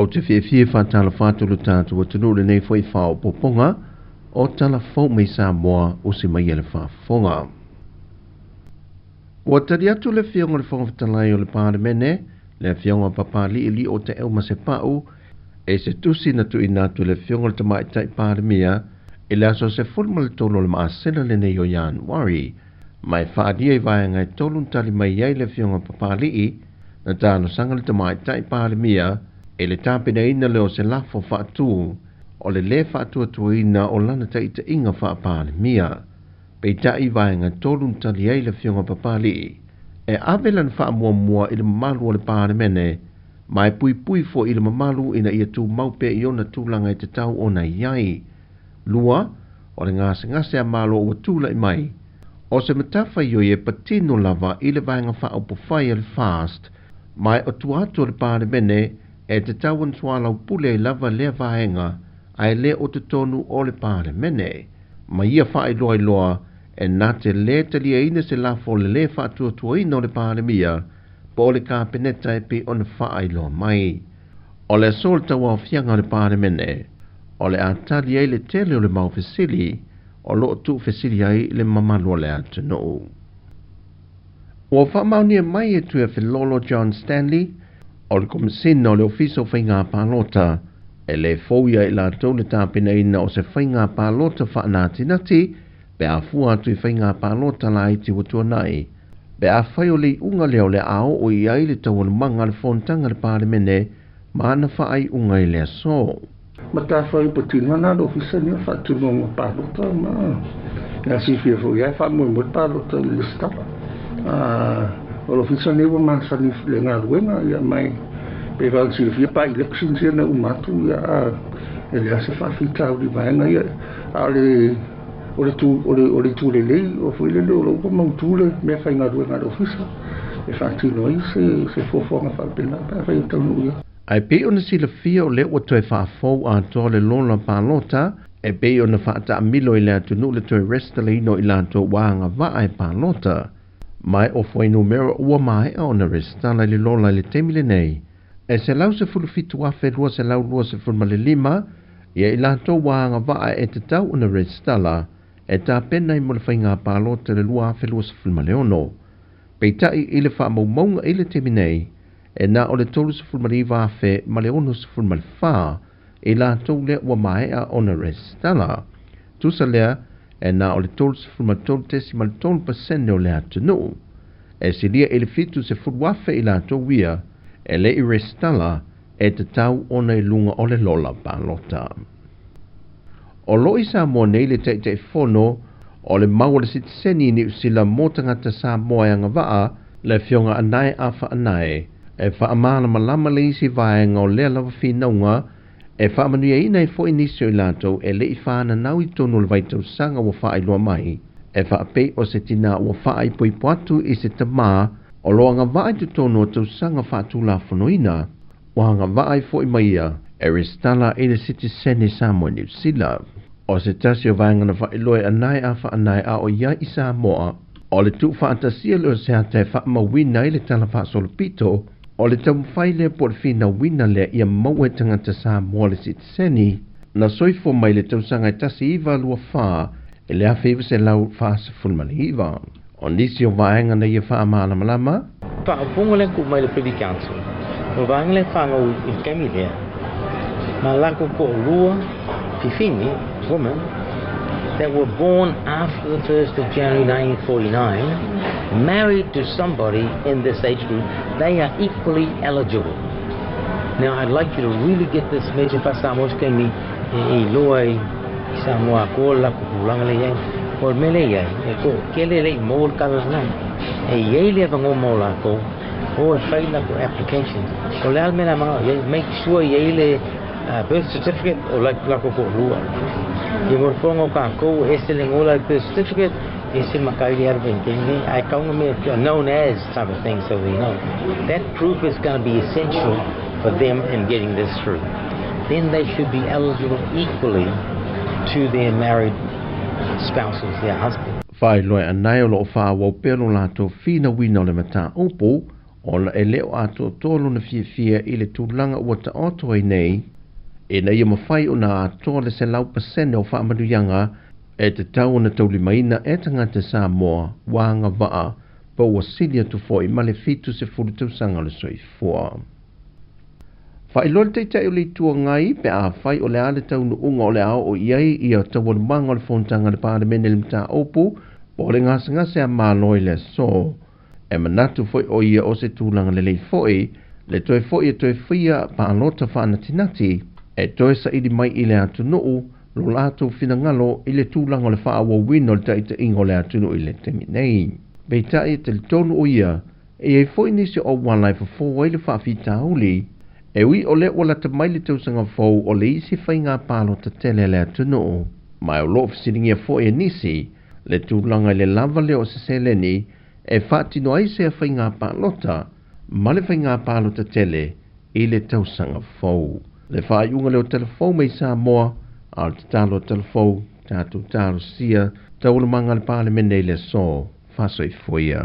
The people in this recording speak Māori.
O te whiawhia whātala whātulu tātua tunure nei whai whao poponga, o tala whau mei Samoa o se mai ele whaafonga. Ua tari atu le whionga le whangawhatalai o le pāremene, le whionga papali ili o te euma se pau, e se tusi na tu inatu le whionga le tamai tai pāremia, e le aso se fulma le tolo le maasena le nei o Januari, mai whaadia i vai ngai tolun tali mai iei le whionga papali i, na tāno sanga le tamai tai pāremia, e le tāpina ina leo se lafo whaatu, o le whaatu atua ina o lana ta ita inga whaapāne mia. Pei tai vaenga tolun tali ei le whionga papali. E avelan whaamua mua i le mamalu o le pāre mene, mai pui pui fo i le mamalu ina ia tū maupe i ona tūlanga i te tau o na iai. Lua, o le ngase a malo o tūla i mai. O se matafa i o e patino lava i le vaenga whaaupo whai al fast, mai o tuatu o le pāre mene, e te tauan tualau pule lava lea vaenga, ai le o te tonu o le pāre mene. Ma ia whae loa i loa, e nā te le tali e ina se lafo le whaatua tua ina o le pāre mia, po o le kāpeneta e pi o le whae loa mai. O le asol tawa o fianga o le pāre mene, o le atali e le tele o le mau fesili, o lo tu fesili ai le mamalu o le atano. Ua whamaunia mai e tuia Filolo John Stanley, o le komisina o le ofiso whainga pālota, e le fōia i la tau le tāpina ina o se whainga pālota whaanati nati, pe a fua atu i whainga pālota la iti watua nai, pe a whai o le unga leo le ao o i ai le tau le manga le whontanga le pāre mene, ma ana whaai unga i le aso. Ma tā whai patina nā lo ofisa ni a whaatunu ngā pālota, ma ngā si whia fōia e whaamui mo pālota le stapa. O lo ofisa ni wa māsani le ngā ruenga, ia mai, pe wāl si whia pa election sia na umatu, ia ele ase whaafitau li vaenga, ia a le o le tūle lei, o whuile le o lo upa mautūle, mea whai ngā ruenga le ofisa, e whaatino ai se fōwhonga whaapena, pa whai taunu ia. Ai pe ona sila fia o le ua toe whaafou a toa le lona pālota, e pe ona whaata amilo i le atunu le toe resta le ino i lanto wāanga waa e pālota, mai o fwai numero ua mai a ona restala le lola le temile nei. E se lau se fulufitu afe rua se lau rua se fulmale lima, ia i lanto wāanga waa e te tau ona restala, e tā pena i mo le whainga pālota le lua afe rua se fulmale ono. Pei tai i le wha maumaunga i le teminei, e nā o le tolu se fulmale iwa afe ma le ono se fulmale wha, i lanto le ua mai a ona restala. Tusa lea, e nā o le tolu se fulmale tolu tesi ma le tolu pasene o le atunu. E si lia i le fitu se fulwafe i lanto wia, e le i restala e te tau ona i lunga o le lola pālota. O loi Samoa nei le te whono, o le maua le sitiseni ni usila mōtangata Samoa anga waa, le whionga anai a wha anai, e wha amana malama le isi vaenga o lea lava whinaunga, e wha amanuia ina i fo inisio i lato, e le i whaana nau i tonu le vaitau sanga wa wha iloa mai, e wha apei o se tina wa wha i poi poatu i se tamaa, o loanga vai tu tono tau sanga whaatu la whanoina, wahanga vai fo i maia, e restala i le sitiseni Samoa New Zealand. O se tasi o vaenga na whailoe anai a wha anai a o ia i Samoa, o le tu whaatasia leo se hata e wha mawina i le tala wha solopito, o le tau mwhaile po le whina wina lea ia maua tangata Samoa le sitiseni, na soifo mai le tau sanga i tasi iwa lua wha, e le awhiwa se lau wha se fulmali iwa. O nisi o vaenga na ia wha amana malama? Whaapunga le ku mai le Privy Council. O vaenga le whangau i kemi lea. Ma lako ko lua, fifini, women, that were born after the 1st of January 1949, married to somebody in this age group, they are equally eligible. Now I'd like you to really get this message pa Samoa kemi I lua I Samoa ko la ku pulanga le yang. Por mele ya, ko kele le mol kalas na. E yele vango mola ko. O fail la ko application. Ko le al mena ma, make sure yele birth certificate o la ko ko lua. Ye mor fongo ka ko eseling o la birth certificate esil makai ar bentingi. I count me known as type of thing, so we know. That proof is going to be essential for them in getting this through. Then they should be eligible equally to their married spouses, their husband. Whai loe anai o lo wha wau pero lato whina wina o le mata opo, Ona e leo ato tolu na fia i le tūlanga ua ta oto ai nei, e na ia mawhai o na ato le se lau pasene o whaamaduianga e te tau na taulimaina e tangata Samoa wanga waa pa ua silia tu fo i male fitu se furu tausanga le soifua. Whailole teitai o le tua ngai pe a whai o le ale tau nu unga o le ao o iai i a tau manga o le fontanga le pāremene le mta opu po le ngase a māloi le so. E manatu foi o ia o se tūlanga le lei foi, le toe foi e toe whia pa alota whaanatinati, e toe sa idi mai i le atu nuu, lo lato fina ngalo i le tūlanga le wha awa wino le taita ingo le atu nuu i le temi nei. Beita e te tonu o ia, e foi nisi o wanlai fa fō le wha fita uli, e ui o le wala ta mai le tausanga fō o le isi whai ngā pālo ta tele le atu nuu. Mai o lo fisiringia foi e nisi, le tūlanga le lava leo se seleni, e whaatino ai se a whai ngā pālota, ma le whai ngā pālota tele i le tausanga fōu. Le whai unga leo telefou mei Samoa, al te talo telefou, tātou tāro sia, taula manga le pāle mene i le so, whasoi fuia.